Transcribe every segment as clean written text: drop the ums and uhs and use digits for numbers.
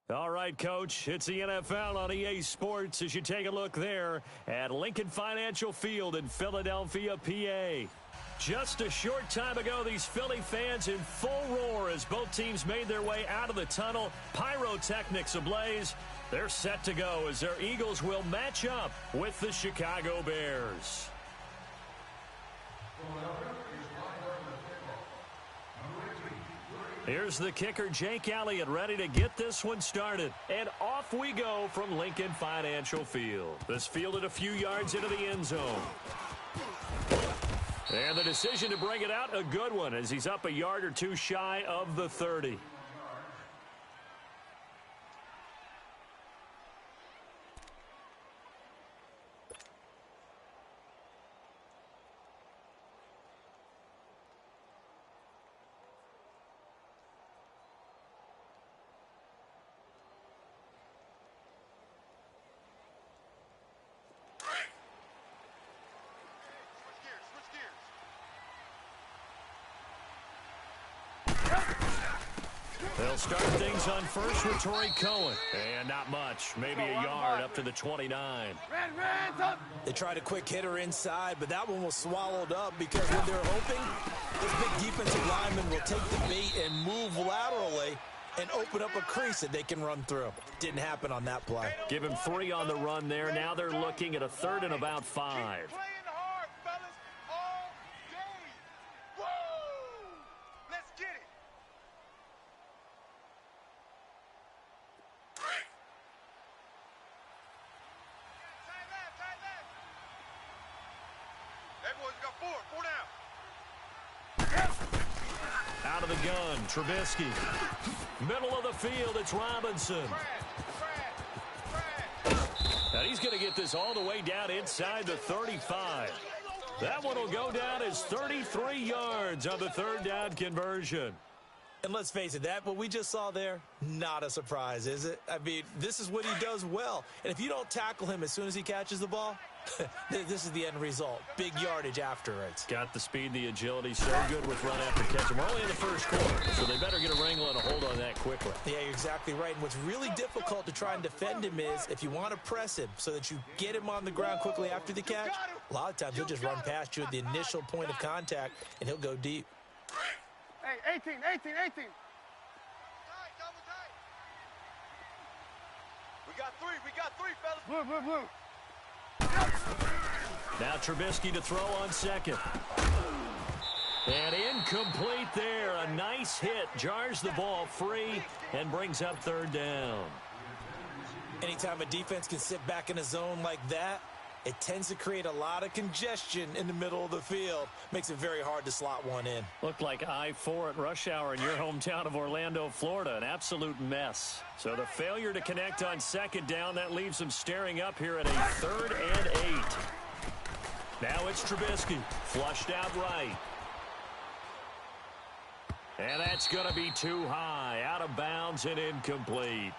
All right, Coach, it's the NFL on EA Sports as you take a look there at Lincoln Financial Field in Philadelphia, PA. Just a short time ago, these Philly fans in full roar as both teams made their way out of the tunnel. Pyrotechnics ablaze. They're set to go as their Eagles will match up with the Chicago Bears. Here's the kicker, Jake Elliott, ready to get this one started. And off we go from Lincoln Financial Field. This fielded a few yards into the end zone. And the decision to bring it out, a good one, as he's up a yard or two shy of the 30. They'll start things on first with Torrey Cohen. And not much. Maybe a yard up to the 29. They tried a quick hitter inside, but that one was swallowed up because when they're hoping, this big defensive lineman will take the bait and move laterally and open up a crease that they can run through. Didn't happen on that play. Give him 3 on the run there. Now they're looking at a 3rd and about 5. Out of the gun, Trubisky. Middle of the field, it's Robinson. And he's going to get this all the way down inside the 35. That one will go down as 33 yards on the 3rd down conversion. And let's face it, what we just saw there, not a surprise, is it? I mean, this is what he does well. And if you don't tackle him as soon as he catches the ball, this is the end result. Big yardage afterwards. Got the speed, the agility, so good with run after catch. We're only in the first quarter, so they better get a wrangle and a hold on that quickly. Yeah, you're exactly right. And what's really difficult to try and defend him is if you want to press him so that you get him on the ground quickly after the catch, a lot of times he'll just run past you at the initial point of contact, and he'll go deep. Hey, 18. We got three, fellas. Blue. Now Trubisky to throw on second. And incomplete there. A nice hit. Jars the ball free and brings up 3rd down. Anytime a defense can sit back in a zone like that, it tends to create a lot of congestion in the middle of the field. Makes it very hard to slot one in. Looked like I-4 at rush hour in your hometown of Orlando, Florida. An absolute mess. So the failure to connect on 2nd down, that leaves them staring up here at a 3rd and 8. Now it's Trubisky. Flushed out right. And that's going to be too high. Out of bounds and incomplete.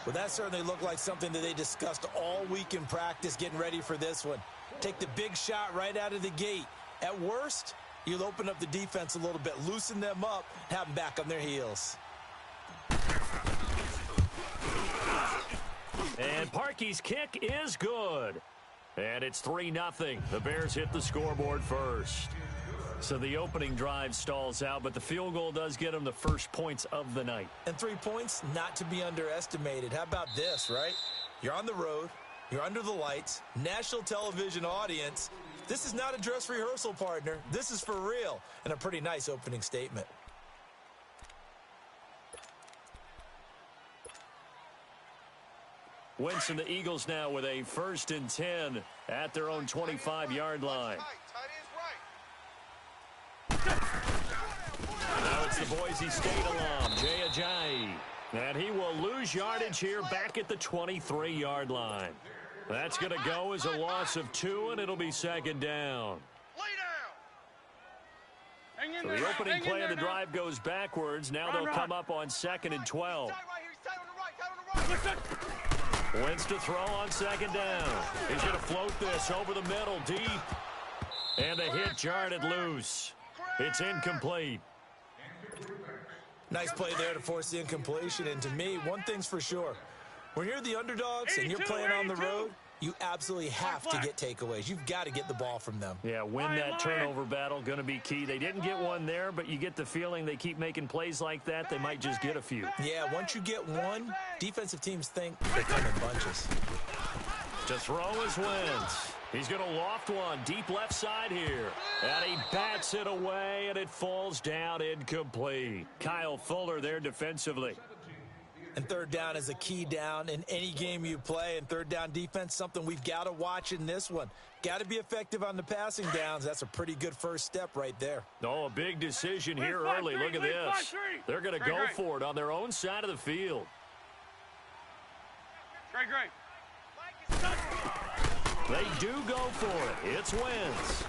Well, that certainly looked like something that they discussed all week in practice getting ready for this one. Take the big shot right out of the gate. At worst, you'll open up the defense a little bit, loosen them up, have them back on their heels. And Parkey's kick is good. And it's 3-0. The Bears hit the scoreboard first. So the opening drive stalls out, but the field goal does get them the first points of the night. And 3 points, not to be underestimated. How about this, right? You're on the road. You're under the lights. National television audience. This is not a dress rehearsal, partner. This is for real. And a pretty nice opening statement. Wentz and the Eagles now with a 1st and 10 at their own 25-yard line. Now it's the Boise State alum, Jay Ajayi. And he will lose yardage here back at the 23-yard line. That's going to go as a loss of 2, and it'll be 2nd down. So the opening play of the drive goes backwards. Now they'll come up on 2nd and 12. Wentz to throw on 2nd down. He's going to float this over the middle, deep. And the hit jarred it loose. It's incomplete. Nice play there to force the incompletion. And to me, one thing's for sure. When you're the underdogs and you're playing on the road, you absolutely have to get takeaways. You've got to get the ball from them. Yeah, win that turnover battle, going to be key. They didn't get one there, but you get the feeling they keep making plays like that, they might just get a few. Yeah, once you get one, defensive teams think they come in bunches. To throw is Wentz. He's going to loft one deep left side here. And he bats it away, and it falls down incomplete. Kyle Fuller there defensively. And third down is a key down in any game you play. And third down defense, something we've got to watch in this one. Got to be effective on the passing downs. That's a pretty good first step right there. Oh, a big decision here early. Look at this. They're going to go for it on their own side of the field. Great. They do go for it. It's Wentz.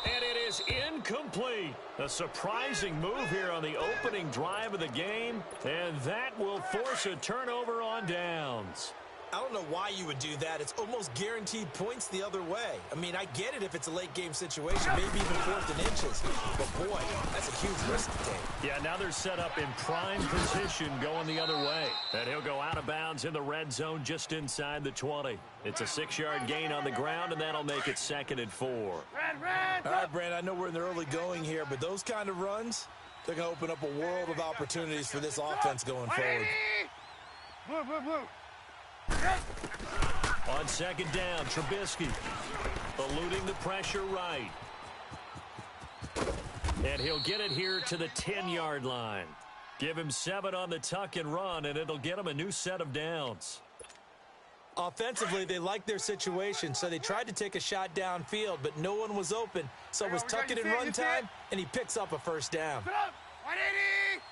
And it is incomplete. A surprising move here on the opening drive of the game, and that will force a turnover on downs. I don't know why you would do that. It's almost guaranteed points the other way. I mean, I get it if it's a late game situation, maybe even 4th and inches. But, boy, that's a huge risk to take. Yeah, now they're set up in prime position going the other way. And he'll go out of bounds in the red zone just inside the 20. It's a 6-yard gain on the ground, and that'll make it 2nd and 4. All right, Brand, I know we're in the early going here, but those kind of runs, they're going to open up a world of opportunities for this offense going forward. Blue. On 2nd down, Trubisky eluding the pressure right. And he'll get it here to the 10-yard line. Give him 7 on the tuck and run, and it'll get him a new set of downs. Offensively, they liked their situation, so they tried to take a shot downfield, but no one was open. So it was tuck it and run time, and he picks up a first down. 180!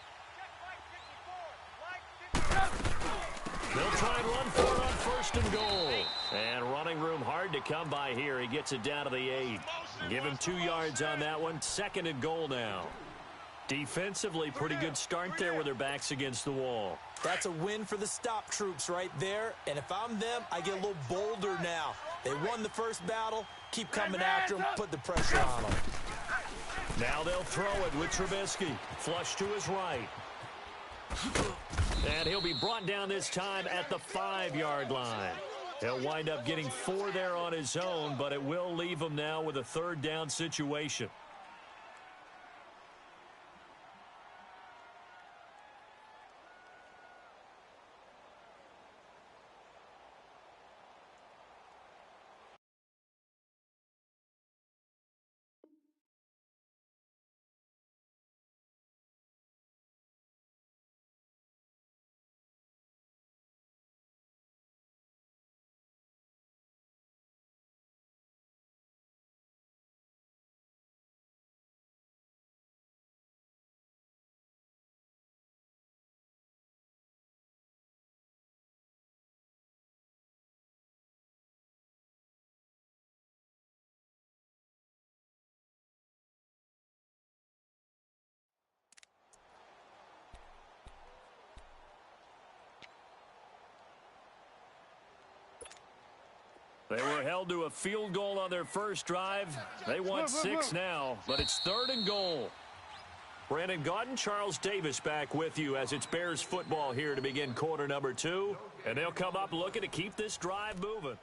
They'll try and run for it on 1st and goal. And running room hard to come by here. He gets it down to the 8. Give him 2 yards on that one. 2nd and goal now. Defensively, pretty good start there with their backs against the wall. That's a win for the stop troops right there. And if I'm them, I get a little bolder now. They won the first battle. Keep coming after them. Put the pressure on them. Now they'll throw it with Trubisky. Flush to his right. And he'll be brought down this time at the 5-yard line. He'll wind up getting 4 there on his own, but it will leave him now with a 3rd down situation. They were held to a field goal on their first drive. They want 6 now, but it's 3rd and goal. Brandon Gaudin, Charles Davis back with you as it's Bears football here to begin quarter number 2. And they'll come up looking to keep this drive moving.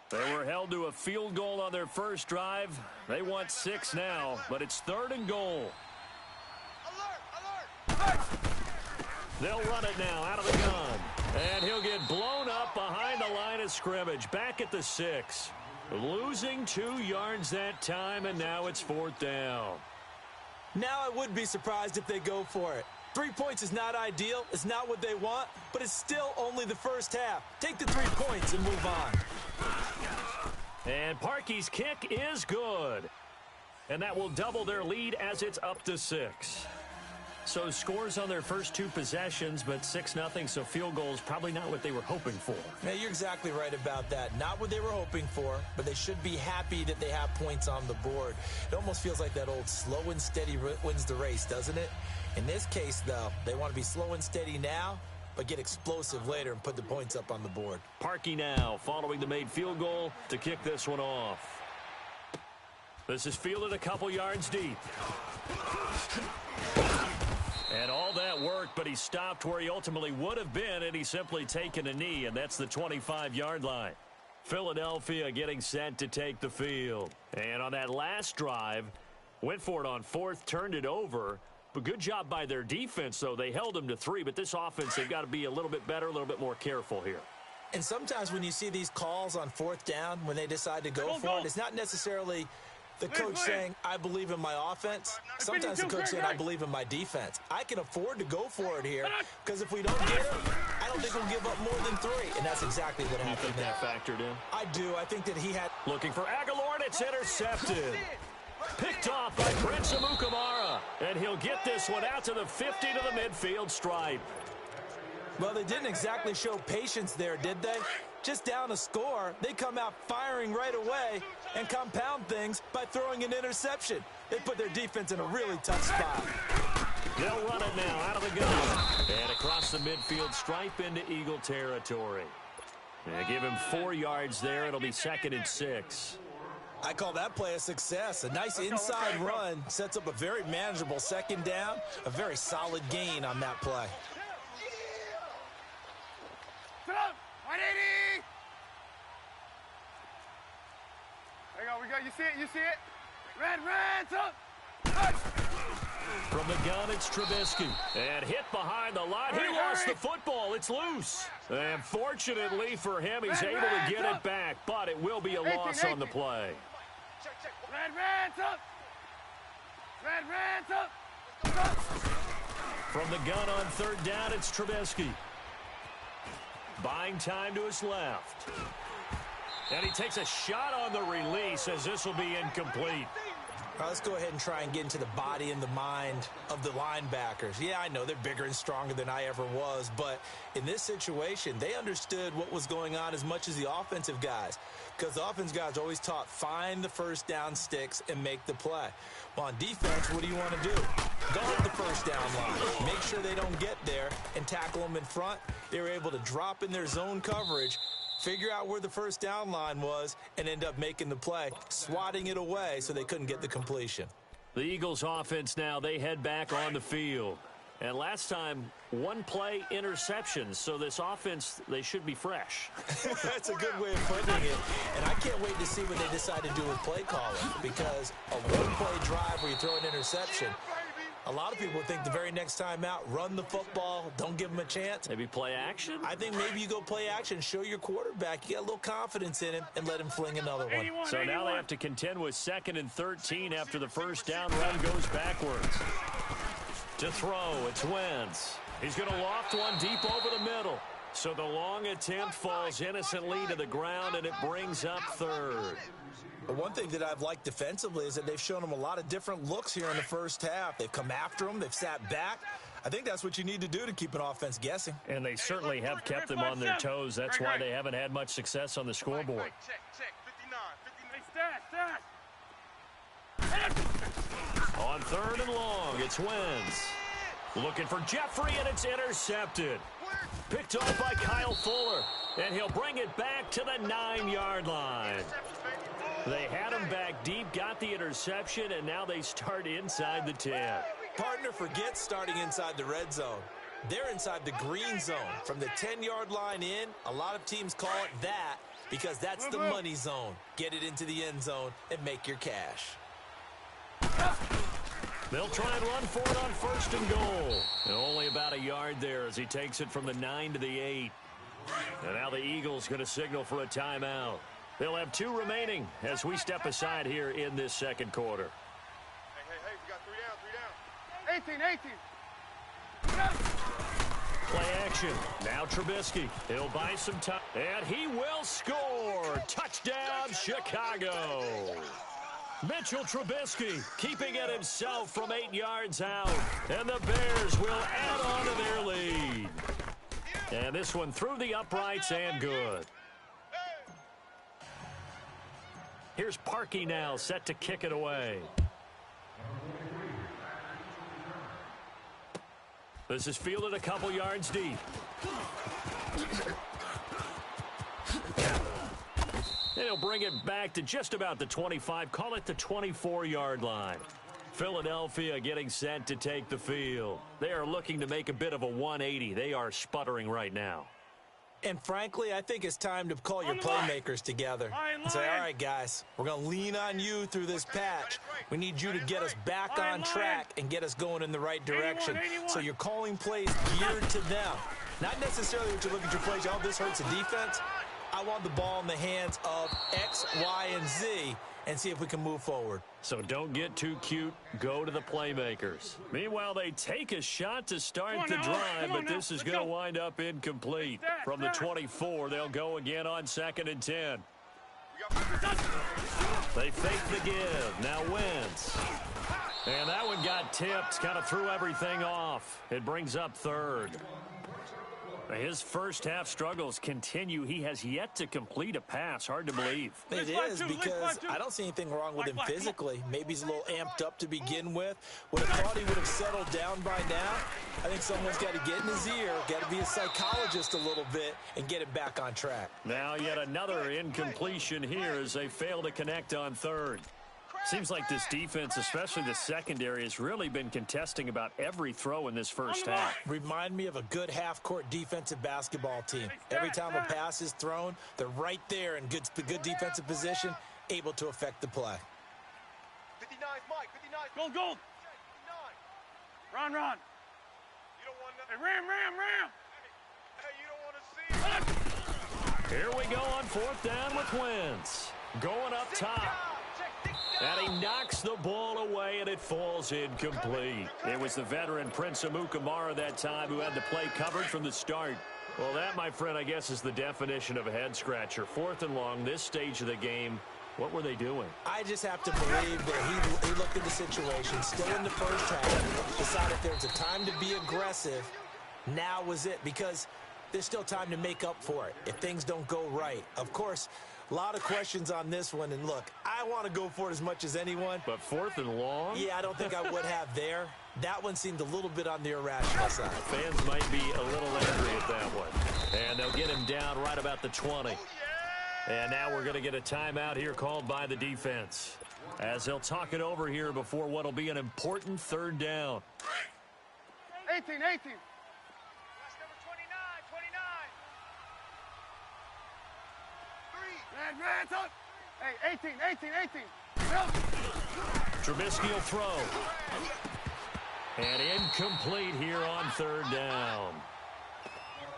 They were held to a field goal on their first drive. They want 6 now, but it's 3rd and goal. Alert! They'll run it now out of the gun. And he'll get blown up behind the line of scrimmage, back at the 6. Losing 2 yards that time, and now it's 4th down. Now I would be surprised if they go for it. 3 points is not ideal. It's not what they want, but it's still only the first half. Take the 3 points and move on. And Parkey's kick is good. And that will double their lead as it's up to 6. So scores on their first two possessions, but 6-0, so field goals probably not what they were hoping for. Yeah, you're exactly right about that. Not what they were hoping for, but they should be happy that they have points on the board. It almost feels like that old slow and steady wins the race, doesn't it? In this case, though, they want to be slow and steady now, but get explosive later and put the points up on the board. Parkey now following the made field goal to kick this one off. This is fielded a couple yards deep. And all that worked, but he stopped where he ultimately would have been, and he's simply taken a knee, and that's the 25-yard line. Philadelphia getting set to take the field. And on that last drive, went for it on fourth, turned it over. But good job by their defense, though. They held them to 3, but this offense, they've got to be a little bit better, a little bit more careful here. And sometimes when you see these calls on fourth down, when they decide to go for it, it's not necessarily the coach saying, I believe in my offense. Sometimes the coach saying, I believe in my defense. I can afford to go for it here because if we don't get it, I don't think we'll give up more than 3. And that's exactly what happened there. That factored in? I do. I think that he had... Looking for Aguilar, and it's intercepted. Picked off by Prince Amukamara. And he'll get this one out to the 50 to the midfield stripe. Well, they didn't exactly show patience there, did they? Just down a score, they come out firing right away and compound things by throwing an interception. They put their defense in a really tough spot. They'll run it now out of the gun. And across the midfield stripe into Eagle territory. And give him 4 yards there. It'll be 2nd and 6. I call that play a success. A nice inside run sets up a very manageable 2nd down. A very solid gain on that play. 180! There you go, we go. You see it? You see it? Red, up! From the gun, it's Trubisky. And hit behind the line. He lost the football. It's loose. And fortunately for him, he's able to get it back. But it will be a loss on the play. Red, up! Red, up! From the gun on 3rd down, it's Trubisky. Buying time to his left. And he takes a shot on the release as this will be incomplete. All right, let's go ahead and try and get into the body and the mind of the linebackers. Yeah, I know they're bigger and stronger than I ever was, but in this situation, they understood what was going on as much as the offensive guys, because the offensive guys are always taught, find the first down sticks and make the play. Well, on defense, what do you want to do? Guard the first down line. Make sure they don't get there and tackle them in front. They were able to drop in their zone coverage, figure out where the first down line was, and end up making the play, swatting it away so they couldn't get the completion. The Eagles offense now, they head back on the field. And last time, 1 play interceptions, so this offense, they should be fresh. That's a good way of putting it. And I can't wait to see what they decide to do with play calling, because a 1-play drive where you throw an interception, a lot of people think the very next time out, run the football, don't give them a chance. Maybe play action? I think maybe you go play action, show your quarterback, you got a little confidence in him, and let him fling another one. So now they have to contend with 2nd and 13 after the first down run goes backwards. To throw, it's Wentz. He's going to loft one deep over the middle. So the long attempt falls innocently to the ground, and it brings up 3rd. But one thing that I've liked defensively is that they've shown them a lot of different looks here in the first half. They've come after them. They've sat back. I think that's what you need to do to keep an offense guessing. And they certainly have kept them on their toes. That's why they haven't had much success on the scoreboard. Check. 59. On 3rd and long, it's Wentz. Looking for Jeffrey, and it's intercepted. Picked off by Kyle Fuller. And he'll bring it back to the 9-yard line. They had him back deep, got the interception, and now they start inside the 10. Partner forgets starting inside the red zone. They're inside the green zone. From the 10-yard line in, a lot of teams call it that because that's the money zone. Get it into the end zone and make your cash. They'll try and run for it on 1st and goal. And only about a yard there as he takes it from the 9 to the 8. And now the Eagles going to signal for a timeout. They'll have 2 remaining as we step aside here in this 2nd quarter. Hey, we got 3 down. 18. Play action. Now Trubisky. He'll buy some time. And he will score. Touchdown, Chicago. Mitchell Trubisky keeping it himself from 8 yards out. And the Bears will add on to their lead. And this one through the uprights and good. Here's Parkey now set to kick it away. This is fielded a couple yards deep. And he'll bring it back to just about the 25, call it the 24-yard line. Philadelphia getting set to take the field. They are looking to make a bit of a 180. They are sputtering right now. And frankly, I think it's time to call your playmakers together and say, all right, guys, we're going to lean on you through this patch. We need you to get us back on track and get us going in the right direction. So you're calling plays geared to them. Not necessarily what you look at your plays, oh, this hurts the defense. I want the ball in the hands of X, Y, and Z and see if we can move forward. So don't get too cute. Go to the playmakers. Meanwhile, they take a shot to start the drive, but this is going to wind up incomplete. From the 24, they'll go again on 2nd and 10. They fake the give. Now Wentz. And that one got tipped. Kind of threw everything off. It brings up 3rd. His first half struggles continue. He has yet to complete a pass. Hard to believe. It is, because I don't see anything wrong with him physically. Maybe he's a little amped up to begin with. Would have thought he would have settled down by now. I think someone's got to get in his ear, got to be a psychologist a little bit, and get him back on track. Now yet another incompletion here as they fail to connect on 3rd. Seems like this defense, especially the secondary, has really been contesting about every throw in this first half. Remind me of a good half-court defensive basketball team. Every time a pass is thrown, they're right there in good defensive position, able to affect the play. 59, Mike, 59. Gold. 59. Ron. You don't want that. Hey, Ram. Hey, you don't want to see it. Here we go on 4th down with Wentz. Going up top. And he knocks the ball away, and it falls incomplete. It was the veteran Prince Amukamara that time who had the play covered from the start. Well, that, my friend, I guess is the definition of a head-scratcher. 4th and long, this stage of the game. What were they doing? I just have to believe that he looked at the situation, still in the first half, decided there's a time to be aggressive. Now was it, because there's still time to make up for it if things don't go right. Of course, a lot of questions on this one, and look, I want to go for it as much as anyone. But 4th and long? Yeah, I don't think I would have there. That one seemed a little bit on the irrational side. Fans might be a little angry at that one. And they'll get him down right about the 20. And now we're going to get a timeout here called by the defense, as they'll talk it over here before what will be an important 3rd down. 18. Red, hey, 18. Trubisky will throw. And incomplete here on 3rd down.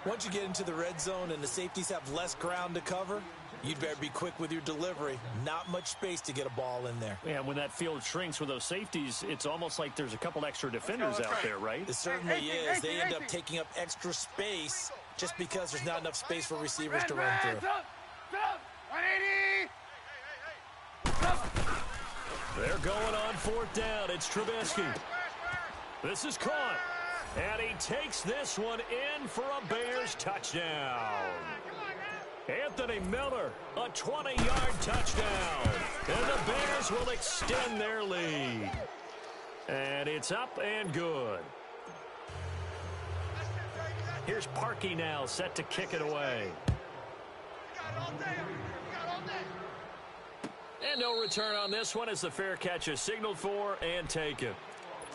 Once you get into the red zone and the safeties have less ground to cover, you'd better be quick with your delivery. Not much space to get a ball in there. Yeah, when that field shrinks with those safeties, it's almost like there's a couple extra defenders out there, right? It certainly is. They end up taking up extra space just because there's not enough space for receivers to run through. 180. They're going on 4th down. It's Trubisky. This is caught. And he takes this one in for a Bears touchdown. Anthony Miller, a 20-yard touchdown. And the Bears will extend their lead. And it's up and good. Here's Parkey now set to kick it away. And no return on this one as the fair catch is signaled for and taken.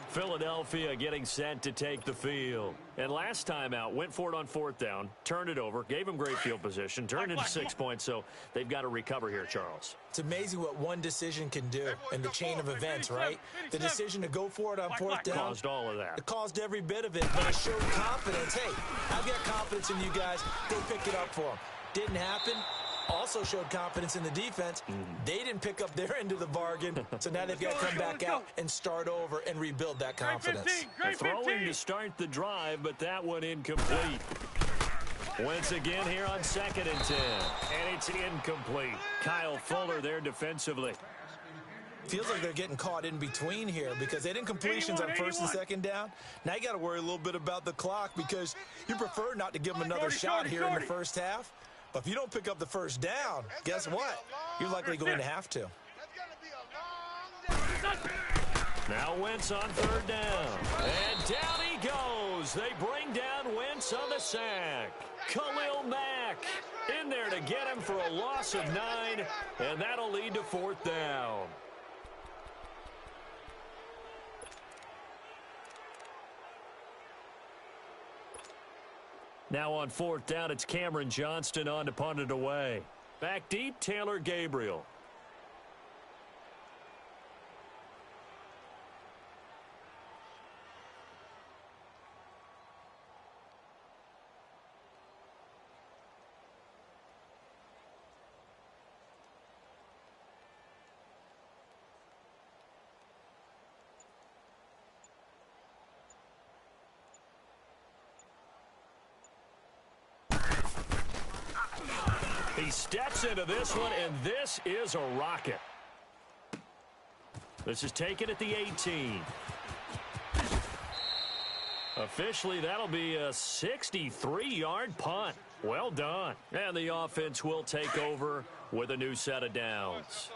Philadelphia getting set to take the field. And last time out, went for it on 4th down, turned it over, gave him great field position, turned into 6 points, so they've got to recover here, Charles. It's amazing what one decision can do in the chain of events, right? The decision to go for it on 4th down caused all of that. It caused every bit of it, but it showed confidence. Hey, I've got confidence in you guys. Go pick it up for them. Didn't happen. Also showed confidence in the defense. They didn't pick up their end of the bargain, so now they've got to come back out and start over and rebuild that confidence. Throwing to start the drive, but that one incomplete. Once again here on 2nd and 10, and it's incomplete. Kyle Fuller there defensively. Feels like they're getting caught in between here because they didn't completions on first and second down. Now you got to worry a little bit about the clock because you prefer not to give them another shot here in the first half. But if you don't pick up the first down, guess what? You're likely going to have to. Now Wentz on third down. And down he goes. They bring down Wentz on the sack. Khalil Mack in there to get him for a loss of 9, and that'll lead to fourth down. Now on fourth down, it's Cameron Johnston on to punt it away. Back deep, Taylor Gabriel. He steps into this one, and this is a rocket. This is taken at the 18. Officially, that'll be a 63-yard punt. Well done. And the offense will take over with a new set of downs.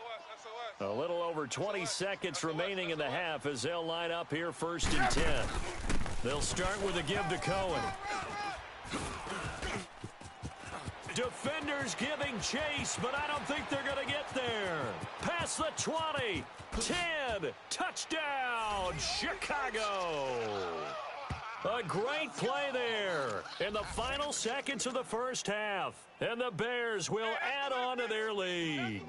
A little over 20 seconds remaining in the half as they'll line up here first and 10. They'll start with a give to Cohen. Defenders giving chase, but I don't think they're going to get there. Past the 20, 10, touchdown, Chicago. A great play there in the final seconds of the first half. And the Bears will add on to their lead.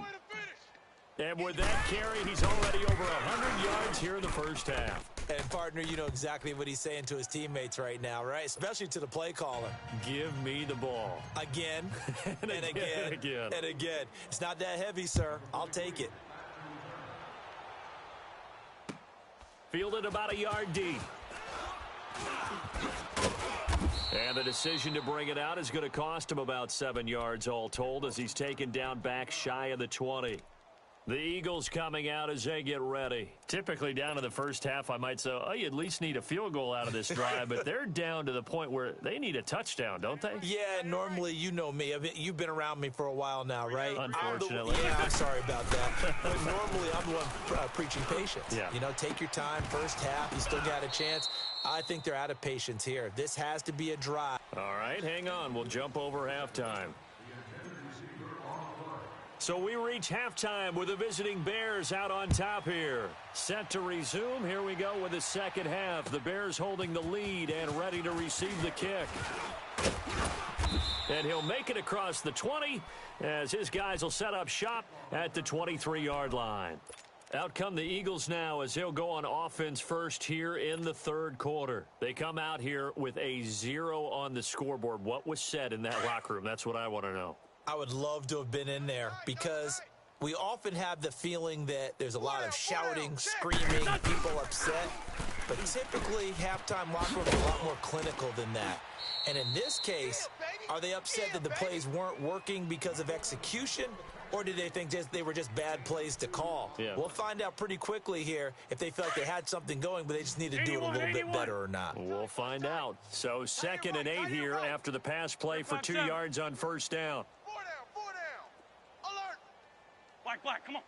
And with that carry, he's already over 100 yards here in the first half. And, partner, you know exactly what he's saying to his teammates right now, right? Especially to the play caller. Give me the ball. Again, and again, and again. It's not that heavy, sir. I'll take it. Fielded about a yard deep. And the decision to bring it out is going to cost him about 7 yards all told as he's taken down back shy of the 20. The Eagles coming out as they get ready. Typically down in the first half, I might say, oh, you at least need a field goal out of this drive, but they're down to the point where they need a touchdown, don't they? Yeah, normally, you know me. You've been around me for a while now, right? Unfortunately. I'm sorry about that. But normally, I'm the one preaching patience. Yeah. You know, take your time. First half, you still got a chance. I think they're out of patience here. This has to be a drive. All right, hang on. We'll jump over halftime. So we reach halftime with the visiting Bears out on top here. Set to resume. Here we go with the second half. The Bears holding the lead and ready to receive the kick. And he'll make it across the 20 as his guys will set up shop at the 23-yard line. Out come the Eagles now as they'll go on offense first here in the third quarter. They come out here with a 0 on the scoreboard. What was said in that locker room? That's what I want to know. I would love to have been in there because we often have the feeling that there's a lot of shouting, screaming, people upset. But typically, halftime locker room is a lot more clinical than that. And in this case, are they upset that the plays weren't working because of execution? Or did they think they were just bad plays to call? Yeah. We'll find out pretty quickly here if they felt like they had something going, but they just need to do it a little bit better or not. We'll find out. So 2nd and 8 here after the pass play for 2 yards on first down. Black, come on.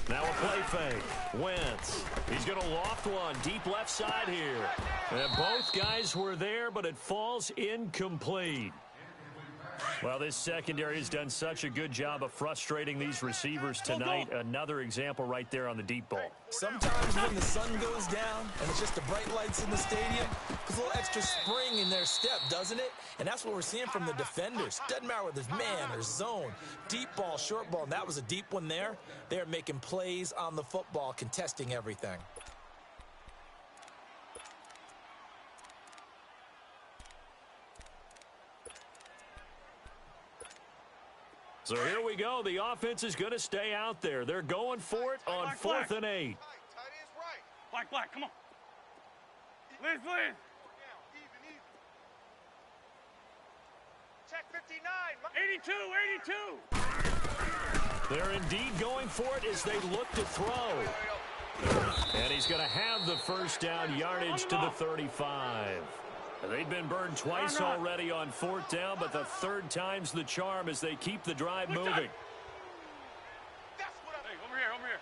Now a play fake. Wentz. He's going to loft one deep left side here. And both guys were there, but it falls incomplete. Well, this secondary has done such a good job of frustrating these receivers tonight. Another example right there on the deep ball. Sometimes when the sun goes down and it's just the bright lights in the stadium, there's a little extra spring in their step, doesn't it? And that's what we're seeing from the defenders. Doesn't matter whether it's man or zone, deep ball, short ball, and that was a deep one there. They're making plays on the football, contesting everything. So here we go. The offense is going to stay out there. They're going for it on 4th and 8. Black, come on. Liz. Check 59. 82. They're indeed going for it as they look to throw. And he's going to have the first down, yardage to the 35. They've been burned twice already on fourth down, but the third time's the charm as they keep the drive moving. Hey, over here, over here.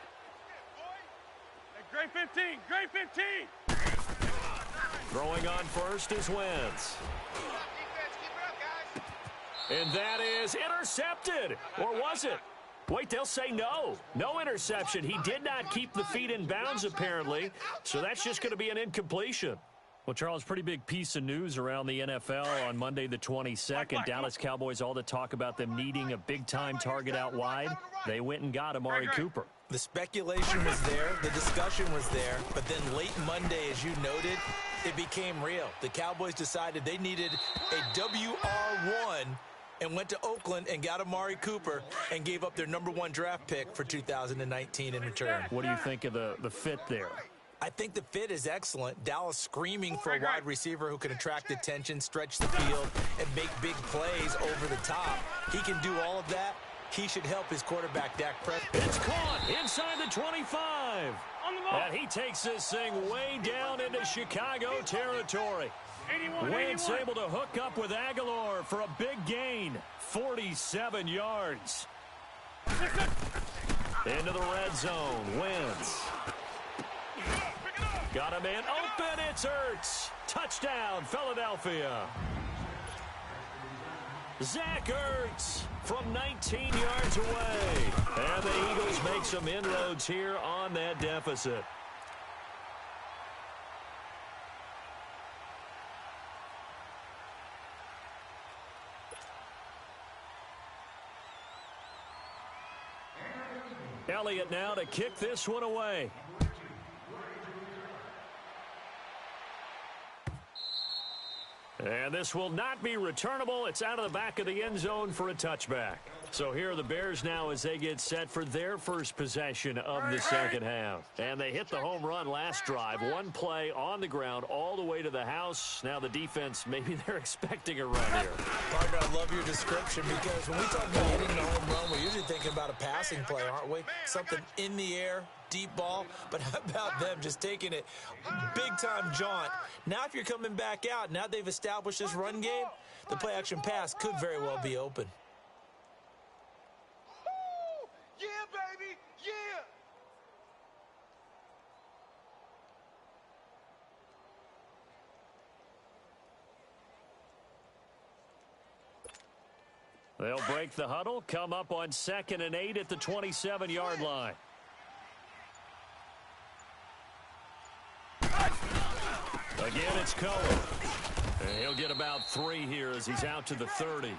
Hey, grade 15, grade 15. Throwing on first is Wentz. And that is intercepted. Or was it? Wait, they'll say no. No interception. He did not keep the feet in bounds, apparently. So that's just going to be an incompletion. Well, Charles, pretty big piece of news around the NFL on Monday the 22nd. Dallas Cowboys, all the talk about them needing a big-time target out wide. They went and got Amari Cooper. The speculation was there. The discussion was there. But then late Monday, as you noted, it became real. The Cowboys decided they needed a WR1 and went to Oakland and got Amari Cooper and gave up their #1 draft pick for 2019 in return. What do you think of the fit there? I think the fit is excellent. Dallas screaming for a wide receiver who can attract attention, stretch the field, and make big plays over the top. He can do all of that. He should help his quarterback, Dak Prescott. It's caught inside the 25. And he takes this thing way down into Chicago territory. Wentz able to hook up with Aguilar for a big gain. 47 yards. Into the red zone. Wentz. Got a man open. It's Ertz. Touchdown, Philadelphia. Zach Ertz from 19 yards away. And the Eagles make some inroads here on that deficit. Elliott now to kick this one away. And this will not be returnable. It's out of the back of the end zone for a touchback. So here are the Bears now as they get set for their first possession of the second half. And they hit the home run last drive. One play on the ground all the way to the house. Now the defense, maybe they're expecting a run here. Partner, I love your description because when we talk about hitting the home run, we're usually thinking about a passing play, aren't we? Something in the air, deep ball. But how about them just taking it big-time jaunt? Now if you're coming back out, now they've established this run game, the play-action pass could very well be open. Yeah, baby, yeah. They'll break the huddle, come up on 2nd and 8 at the 27-yard line. Again, it's Cohen. And he'll get about 3 here as he's out to the 30.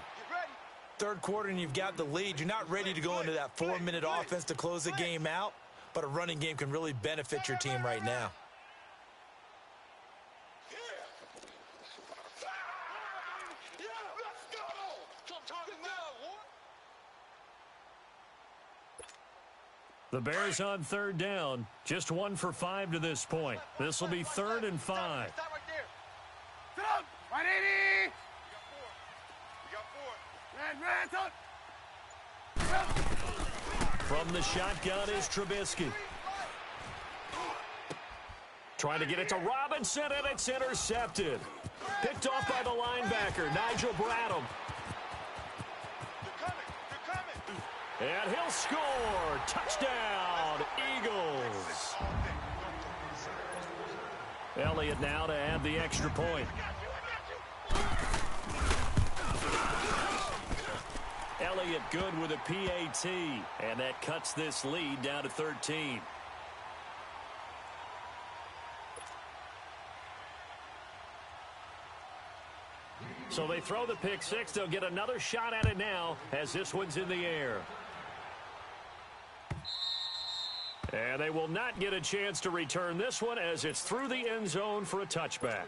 Third quarter and you've got the lead. You're not ready to go into that 4-minute offense to close the game out, but a running game can really benefit your team right now. The Bears on 3rd down, just 1 for 5 to this point. This will be 3rd and 5. Stop right there. Sit up. 180. We got 4. From the shotgun is Trubisky. Trying to get it to Robinson, and it's intercepted. Picked off by the linebacker, Nigel Bradham. And he'll score. Touchdown, Eagles. Elliott now to add the extra point. Elliott good with a PAT, and that cuts this lead down to 13. So they throw the pick six. They'll get another shot at it now as this one's in the air. And they will not get a chance to return this one as it's through the end zone for a touchback.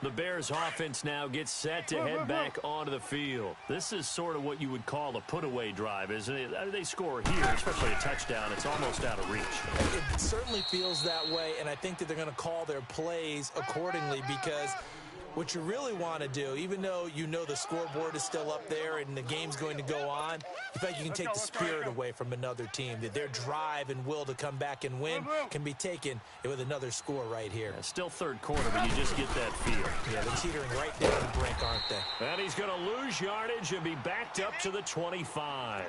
The Bears offense now gets set to head back onto the field. This is sort of what you would call a put-away drive, isn't it? They score here, especially a touchdown. It's almost out of reach. It certainly feels that way, and I think that they're going to call their plays accordingly because What you really want to do, even though you know the scoreboard is still up there and the game's going to go on, you feel like you can take the spirit away from another team, that their drive and will to come back and win can be taken with another score right here. Yeah, still third quarter, but you just get that feel. Yeah, they're teetering right down the brink, aren't they? And he's going to lose yardage and be backed up to the 25.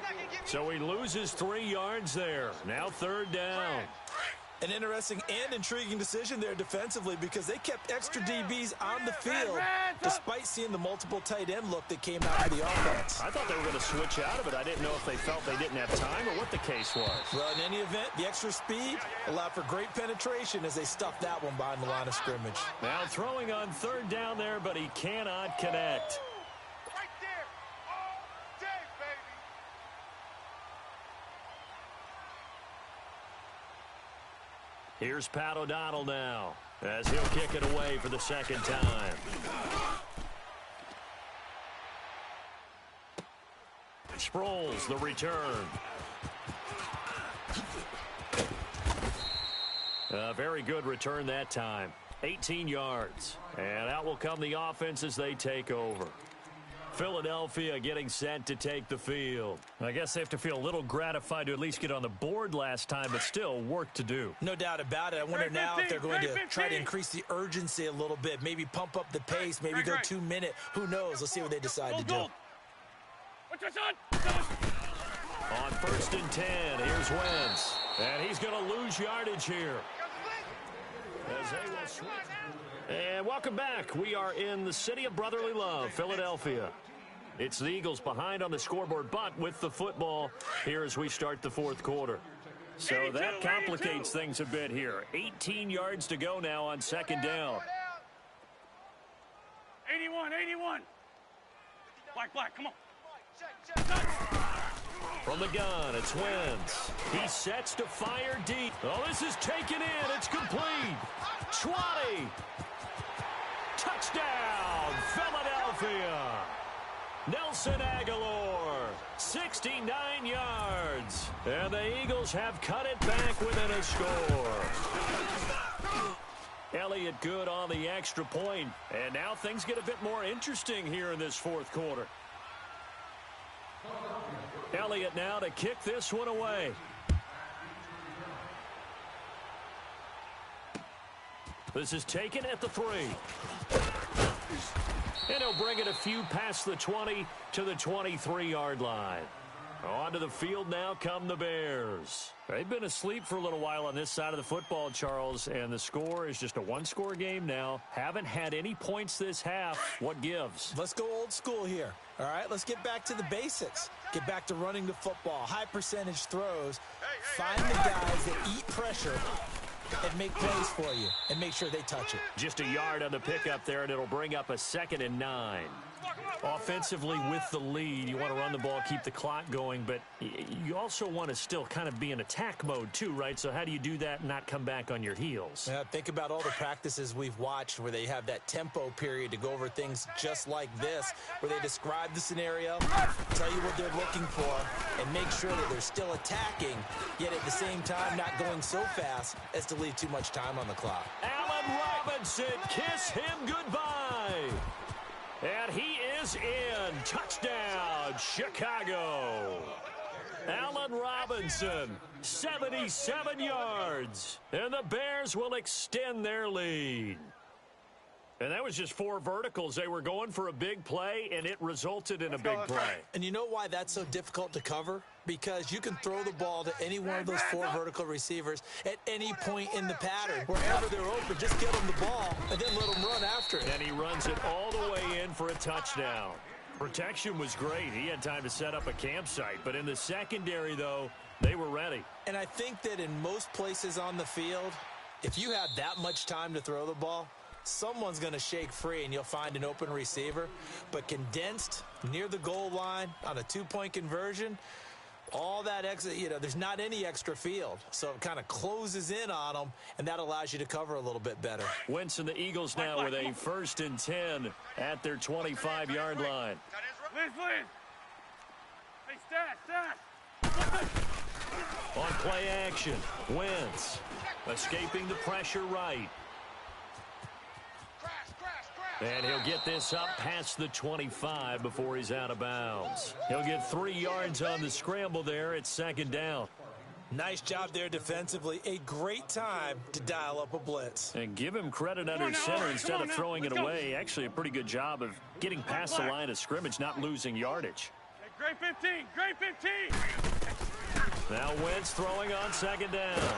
So he loses 3 yards there. Now third down. An interesting and intriguing decision there defensively because they kept extra DBs on the field despite seeing the multiple tight end look that came out of the offense. I thought they were going to switch out of it. I didn't know if they felt they didn't have time or what the case was. Well, in any event, the extra speed allowed for great penetration as they stuffed that one behind the line of scrimmage. Now throwing on third down there, but he cannot connect. Right there. All day, baby. Here's Pat O'Donnell now as he'll kick it away for the second time. Sproles, the return. A very good return that time. 18 yards. And out will come the offense as they take over. Philadelphia getting set to take the field. I guess they have to feel a little gratified to at least get on the board last time, but still work to do. No doubt about it. I wonder now if they're going to try to increase the urgency a little bit, maybe pump up the pace, maybe go 2 minute. Who knows? Let's see what they decide to do. What's your son? On 1st and 10, here's Wentz. And he's going to lose yardage here. As they will switch. And welcome back. We are in the city of brotherly love, Philadelphia. It's the Eagles behind on the scoreboard, but with the football here as we start the fourth quarter. So that complicates things a bit here. 18 yards to go now on second down. 81. Black, come on. From the gun, it's Wentz. He sets to fire deep. Oh, this is taken in. It's complete. 20. Touchdown, Philadelphia. Nelson Aguilar, 69 yards. And the Eagles have cut it back within a score. Elliott good on the extra point. And now things get a bit more interesting here in this fourth quarter. Elliott now to kick this one away. This is taken at the 3. And he'll bring it a few past the 20 to the 23-yard line. Onto the field now come the Bears. They've been asleep for a little while on this side of the football, Charles, and the score is just a one-score game now. Haven't had any points this half. What gives? Let's go old school here. All right, let's get back to the basics. Get back to running the football, high percentage throws. Find the guys that eat pressure and make plays for you and make sure they touch it. Just a yard on the pickup there, and it'll bring up a 2nd and 9. Offensively with the lead, you want to run the ball, keep the clock going, but you also want to still kind of be in attack mode too, right? So how do you do that and not come back on your heels? Think about all the practices we've watched where they have that tempo period to go over things just like this, where they describe the scenario, tell you what they're looking for, and make sure that they're still attacking, yet at the same time not going so fast as to leave too much time on the clock. Allen Robinson, kiss him goodbye. And he is in. Touchdown, Chicago. Allen Robinson, 77 yards. And the Bears will extend their lead. And that was just 4 verticals. They were going for a big play, and it resulted in a big play. And you know why that's so difficult to cover? Because you can throw the ball to any one of those 4 vertical receivers at any point in the pattern. Wherever they're open, just get them the ball and then let them run after it. And he runs it all the way in for a touchdown. Protection was great. He had time to set up a campsite. But in the secondary, though, they were ready. And I think that in most places on the field, if you have that much time to throw the ball, someone's going to shake free and you'll find an open receiver. But condensed near the goal line on a 2-point conversion, all that extra, there's not any extra field. So it kind of closes in on them, and that allows you to cover a little bit better. Wentz and the Eagles now with a 1st and 10 at their 25-yard line. Please. Hey, stat. On play action, Wentz escaping the pressure right. And he'll get this up past the 25 before he's out of bounds. He'll get 3 yards on the scramble there at second down. Nice job there defensively. A great time to dial up a blitz. And give him credit under center instead of throwing it away. Actually, a pretty good job of getting past the line of scrimmage, not losing yardage. Great 15, great 15. Now Wentz throwing on second down.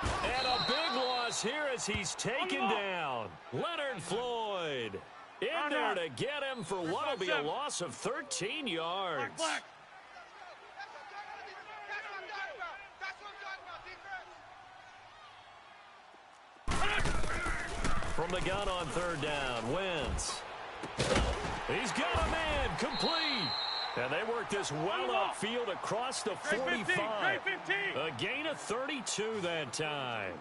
And a big loss here as he's taken down. Leonard Floyd in there to get him for what will be a loss of 13 yards. From the gun on third down, Wentz. He's got a man, complete. And they work this well upfield across the 45. A gain of 32 that time.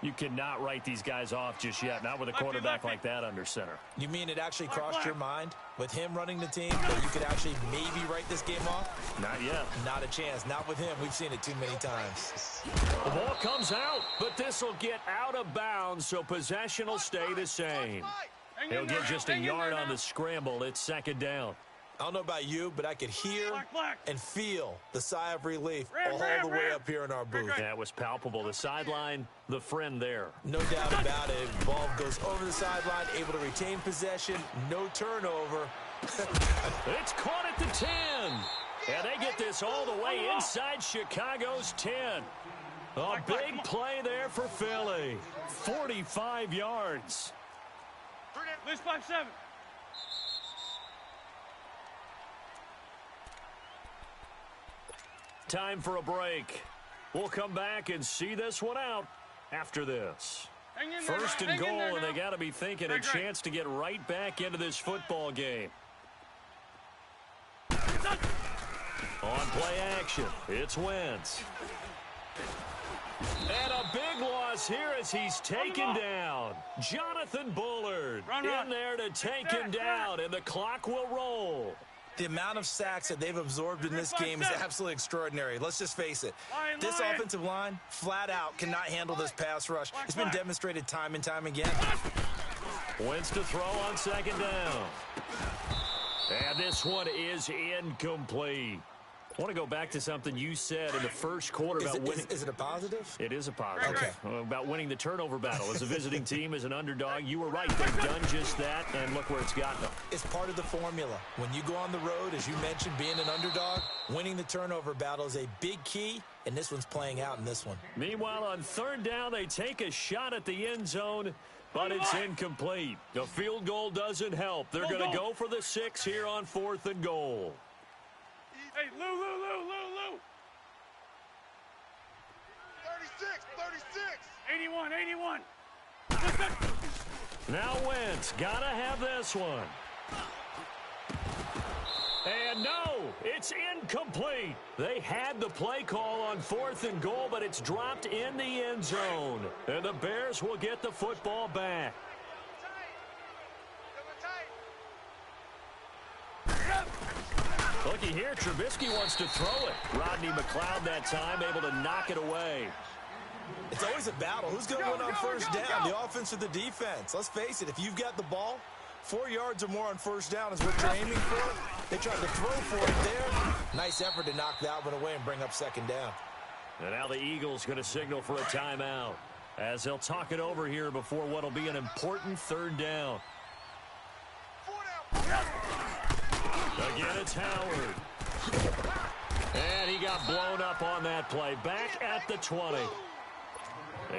You cannot write these guys off just yet, not with a quarterback like that under center. You mean it actually crossed your mind with him running the team that you could actually maybe write this game off? Not yet. Not a chance. Not with him. We've seen it too many times. The ball comes out, but this will get out of bounds, so possession will stay the same. He'll get just a yard on the scramble. It's second down. I don't know about you, but I could hear and feel the sigh of relief all the way up here in our booth. Yeah, it was palpable. The sideline, the friend there. No doubt about it. Ball goes over the sideline, able to retain possession, no turnover. It's caught at the 10. And they get this all the way inside Chicago's 10. A big play there for Philly. 45 yards. List 5-7. Time for a break. We'll come back and see this one out after this. First and goal, and they got to be thinking a chance to get right back into this football game. On play action, it's Wentz. And a big loss here as he's taken down. Jonathan Bullard in there to take him down, and the clock will roll. The amount of sacks that they've absorbed in this game is absolutely extraordinary. Let's just face it. This offensive line, flat out, cannot handle this pass rush. It's been demonstrated time and time again. Wentz to throw on second down. And this one is incomplete. I want to go back to something you said in the first quarter about winning. Is it a positive? It is a positive. Okay. About winning the turnover battle. As a visiting team, as an underdog, you were right. They've done just that, and look where it's gotten them. It's part of the formula. When you go on the road, as you mentioned, being an underdog, winning the turnover battle is a big key, and this one's playing out in this one. Meanwhile, on third down, they take a shot at the end zone, but it's incomplete. The field goal doesn't help. They're going to go for the 6 here on 4th and goal. Hey, Lou. 36. 81. Now Wentz, gotta have this one. And no, it's incomplete. They had the play call on 4th and goal, but it's dropped in the end zone. And the Bears will get the football back. Looky here, Trubisky wants to throw it. Rodney McLeod that time able to knock it away. It's always a battle. Who's going to win on first down, the offense or the defense? Let's face it, if you've got the ball, 4 yards or more on first down is what you're aiming for. They tried to throw for it there. Nice effort to knock that one away and bring up second down. And now the Eagles going to signal for a timeout as they'll talk it over here before what will be an important third down. Again, it's Howard. And he got blown up on that play. Back at the 20.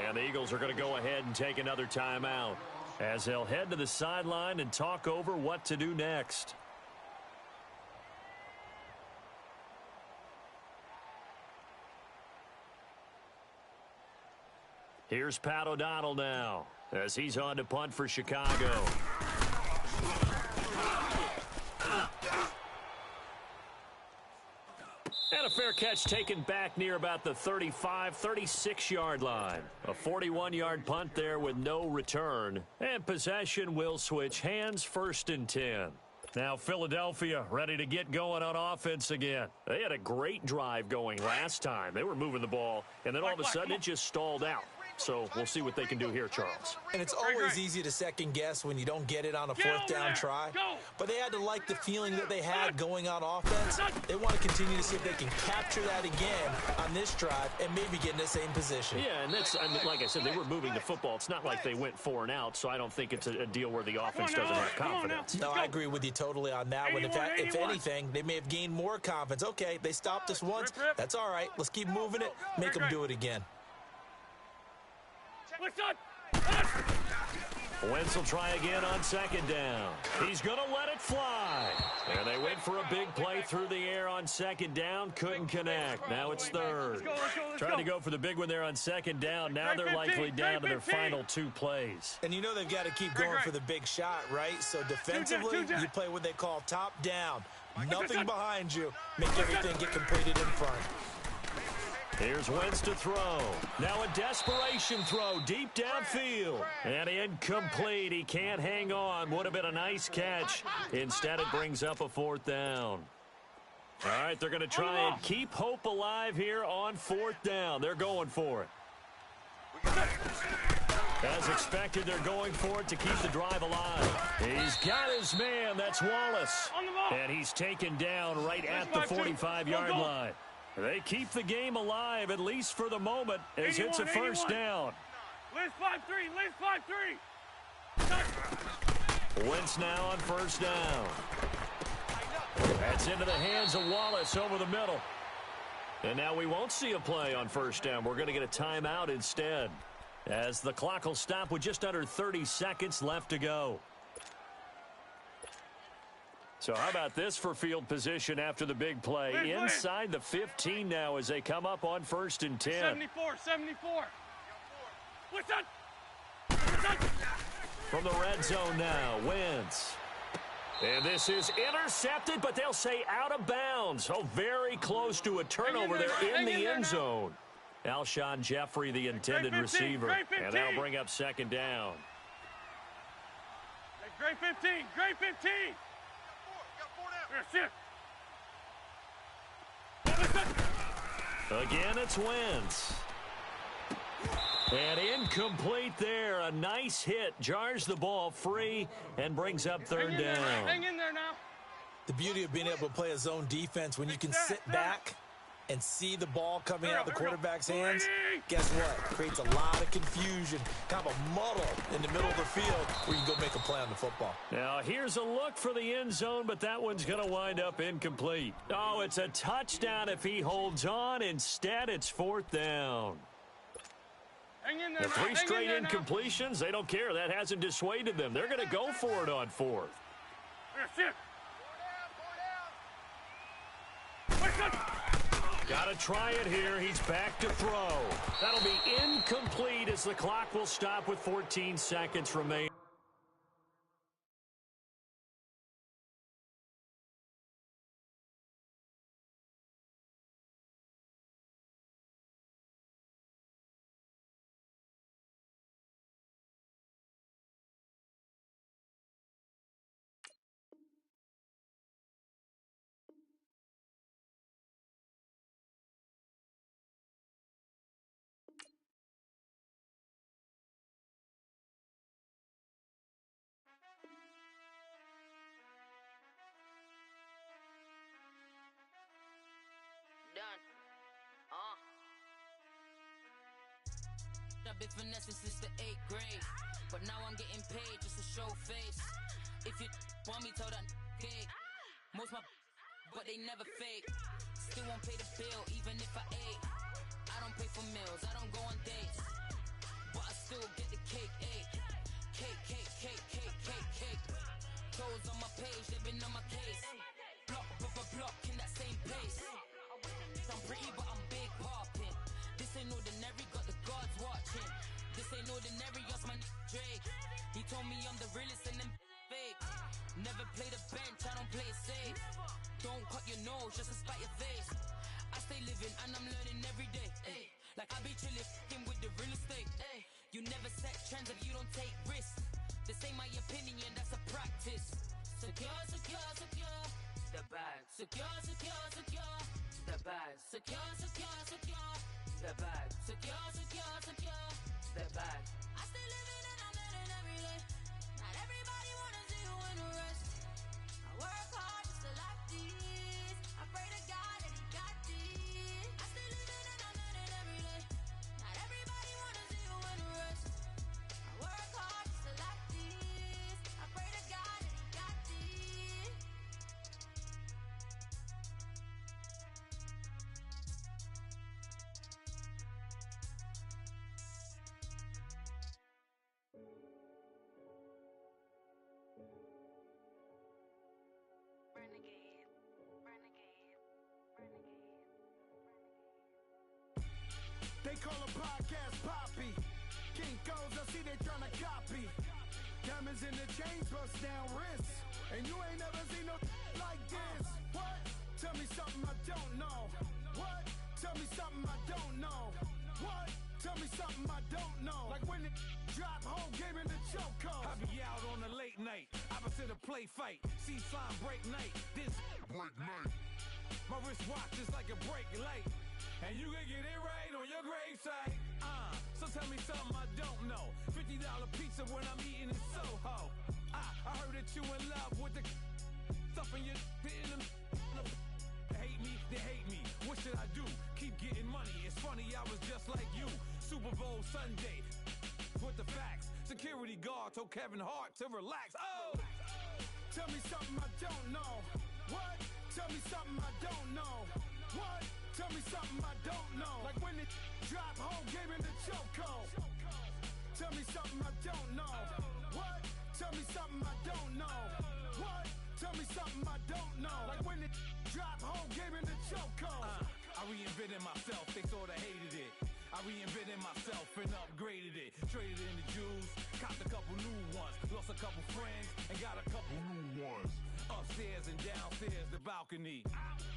And the Eagles are going to go ahead and take another timeout as they'll head to the sideline and talk over what to do next. Here's Pat O'Donnell now as he's on to punt for Chicago. And a fair catch taken back near about the 35, 36-yard line. A 41-yard punt there with no return. And possession will switch hands, 1st and 10. Now Philadelphia ready to get going on offense again. They had a great drive going last time. They were moving the ball, and then all of a sudden it just stalled out. So we'll see what they can do here, Charles. And it's always easy to second guess when you don't get it on a fourth down try. But they had to like the feeling that they had going on offense. They want to continue to see if they can capture that again on this drive and maybe get in the same position. Yeah, and that's, I mean, like I said, they were moving the football. It's not like they went 4 and out, so I don't think it's a deal where the offense doesn't have confidence. No, I agree with you totally on that one. In fact, if anything, they may have gained more confidence. Okay, they stopped us once. That's all right. Let's keep moving it. Make them do it again. Wentz will try again on second down. He's going to let it fly. And they went for a big play through the air on second down. Couldn't connect. Now it's third. Trying to go for the big one there on second down. Now they're likely down to their final 2 plays. And you know they've got to keep going for the big shot, right? So defensively, you play what they call top down. Nothing behind you. Make everything get completed in front. Here's Wentz to throw. Now a desperation throw deep downfield. And incomplete. He can't hang on. Would have been a nice catch. Instead, it brings up a 4th down. All right, they're going to try and keep hope alive here on 4th down. They're going for it. As expected, they're going for it to keep the drive alive. He's got his man. That's Wallace. And he's taken down right at the 45-yard line. They keep the game alive, at least for the moment, as it's a first down. Liz 5-3, Wentz now on first down. That's into the hands of Wallace over the middle. And now we won't see a play on first down. We're going to get a timeout instead, as the clock will stop with just under 30 seconds left to go. So how about this for field position after the big play? Inside the 15 now as they come up on 1st and 10. 74. What's that? From the red zone now, Wentz. And this is intercepted, but they'll say out of bounds. Oh, very close to a turnover there in the end zone. Alshon Jeffrey, the intended receiver. And that'll bring up second down. Great 15. Again, it's Wentz. And incomplete there. A nice hit. Jars the ball free and brings up 3rd down. Hang in there now. The beauty of being able to play a zone defense, when you can sit back and see the ball coming out of the quarterback's hands, guess what? Creates a lot of confusion, kind of a muddle in the middle of the field where you can go make a play on the football. Now, here's a look for the end zone, but that one's going to wind up incomplete. Oh, it's a touchdown if he holds on. Instead, it's 4th down. Hang in there, the 3 straight incompletions, they don't care. That hasn't dissuaded them. They're going to go for it on 4th. Got to try it here. He's back to throw. That'll be incomplete as the clock will stop with 14 seconds remaining. I've been finessing since the 8th grade, but now I'm getting paid just to show face. If you want me, tell that cake. Most my but they never fake. Still won't pay the bill even if I ate. I don't pay for meals, I don't go on dates, but I still get the cake. Cake. Toes on my page, they've been on my case. Block in that same pace. I'm pretty, but I'm big poppin'. This ain't ordinary, got the gods watching. This ain't ordinary, that's my Drake. He told me I'm the realest and them fake. Never play the bench, I don't play it safe. Don't cut your nose just to spite your face. I stay living and I'm learning every day. Like I be chillin' with the real estate. You never set trends if you don't take risks. This ain't my opinion, that's a practice. Secure, secure, secure the bag. Secure, secure, secure the bag. Secure, secure, secure the bag. Secure, secure, secure the bag. I still living and I'm living every day. Not everybody wanna see you in the rest. I work hard just to like this. I pray to God that he got this. I still living and I'm living every day. Not everybody wanna see you in the rest. I work hard just to like this. I pray to God that he got this. Renegade, renegade, renegade, renegade. They call a podcast Poppy. Kinkos, I see they tryna copy. Diamonds in the chains, bust down wrists. And you ain't never seen no like this. What? Tell me something I don't know. What? Tell me something I don't know. What? Tell me something I don't know. Like when it drop, whole game in the chokehold. I be out on a late night, opposite a play fight. See slime break night, this break night. My wristwatch is like a brake light. And you can get it right on your gravesite. So tell me something I don't know. $50 pizza when I'm eating in Soho. I heard that you in love with the stuff in your in them. Hate me, they hate me. What should I do? Keep getting money. It's funny, I was just like you. Super Bowl Sunday with the facts. Security guard told Kevin Hart to relax. Oh! Tell me something I don't know. What? Tell me something I don't know. What? Tell me something I don't know. Like when it drop, whole game in the chokehold. Tell me something I don't know. What? Tell me something I don't know. What? Tell me something I don't know. Like when it drop, whole game in the chokehold. I reinvented myself, they sorta hated it. I reinvented myself and upgraded it. Traded in the jewels, copped a couple new ones. Lost a couple friends and got a couple new ones. Upstairs and downstairs, the balcony.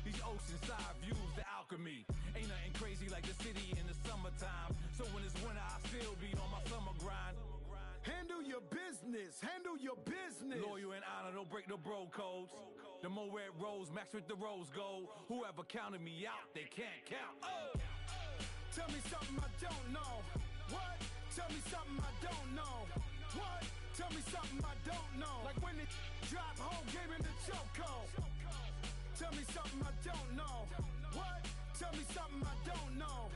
These oceanside views, the alchemy. Ain't nothing crazy like the city in the summertime. So when it's winter, I still be on my summer grind. Handle your business, handle your business. Loyal and honor, don't break the bro codes. The more red rose, max with the rose gold. Whoever counted me out, they can't count. Oh! Tell me something I don't know. What? Tell me something I don't know. What? Tell me something I don't know. Like when it drop, whole game in the chokehold. Tell me something I don't know. What? Tell me something I don't know.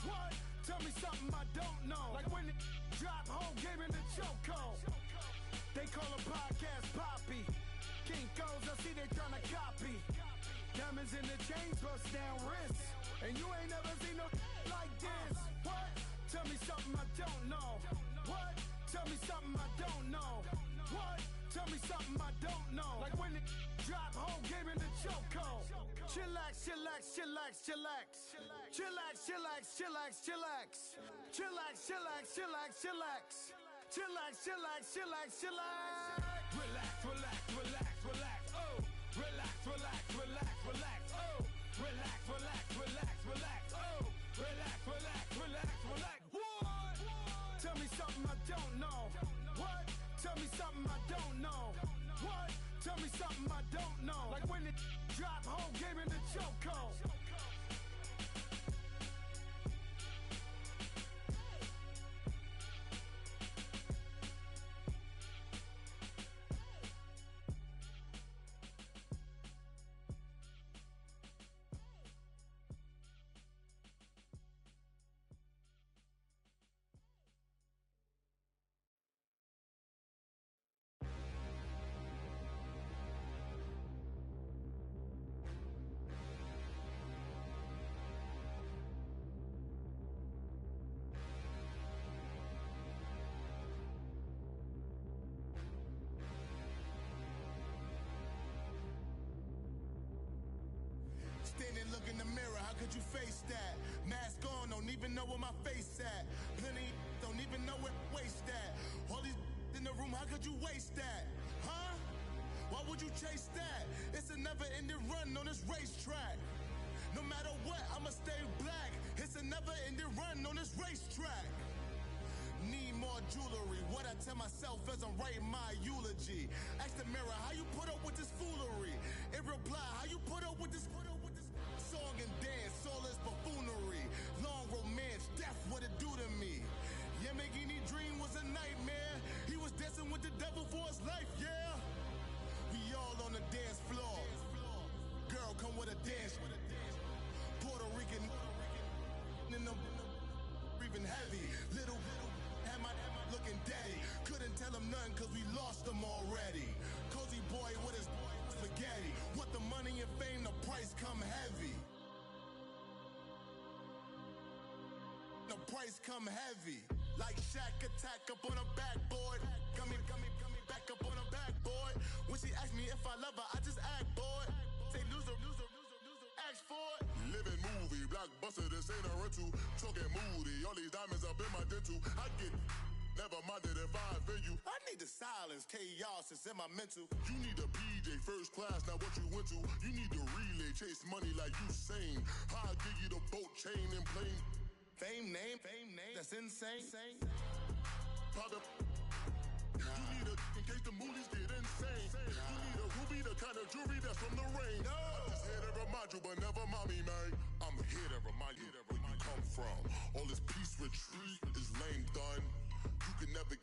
What? Tell me something I don't know. Like when it drop, whole game in the chokehold. They call a podcast Poppy. Kinkos, I see they tryna copy. Diamonds in the chains, bust down wrists. And you ain't never seen no like this. What? Tell me something I don't know. What? Tell me something I don't know. What? Tell me something I don't know. Like when it drop, whole game in the chokehold. Chillax, chillax, chillax, chillax. Chillax, chillax, chillax, chillax. Chillax, chillax, chillax, chillax. Chillax, chillax, chillax, chillax. Relax, relax, relax, relax, oh. Relax, relax, relax, relax, oh. Relax, relax, relax, relax, oh. Relax, relax, relax, relax. What? Tell me something I don't know. What? Tell me something I don't know. What? Tell me something I don't know. Like when it drop, whole game in the chokehold. Look in the mirror, how could you face that? Mask on, don't even know where my face at. Plenty don't even know where waste at. All these in the room, how could you waste that? Huh? Why would you chase that? It's a never-ending run on this racetrack. No matter what, I'ma stay black. It's a never-ending run on this racetrack. Need more jewelry. What I tell myself as I'm writing my eulogy. Ask the mirror, how you put up with this foolery? It reply, how you put up with this song and dance, all this buffoonery. Long romance, death, what it do to me? Yamagini dream was a nightmare. He was dancing with the devil for his life, yeah. We all on the dance floor. Girl, come with a dance. Puerto Rican in the breathing heavy. Little had my looking daddy. Couldn't tell him nothing cause we lost him already. Cozy boy with his spaghetti. What the money and fame, the price come heavy. The price come heavy. Like Shaq attack up on a backboard. Gummy, back up on a backboard. When she asked me if I love her, I just act bored. Say loser, ask for it. Living movie, blockbuster, this ain't a rental. Talking moody, all these diamonds up in my dental. I get never minded if I offend you. I need the silence, chaos is in my mental. You need a PJ, first class, not what you went to. You need the relay, chase money like you sane. I'll give you the boat, chain, and plane. Fame name, that's insane. Private. You need a, in case the movies get insane. You need a ruby, the kind of jewelry that's from the rain. No. I'm just here to remind you, but never mommy, man. I'm here to remind you where you come from. All this peace retreat is lame done. You can never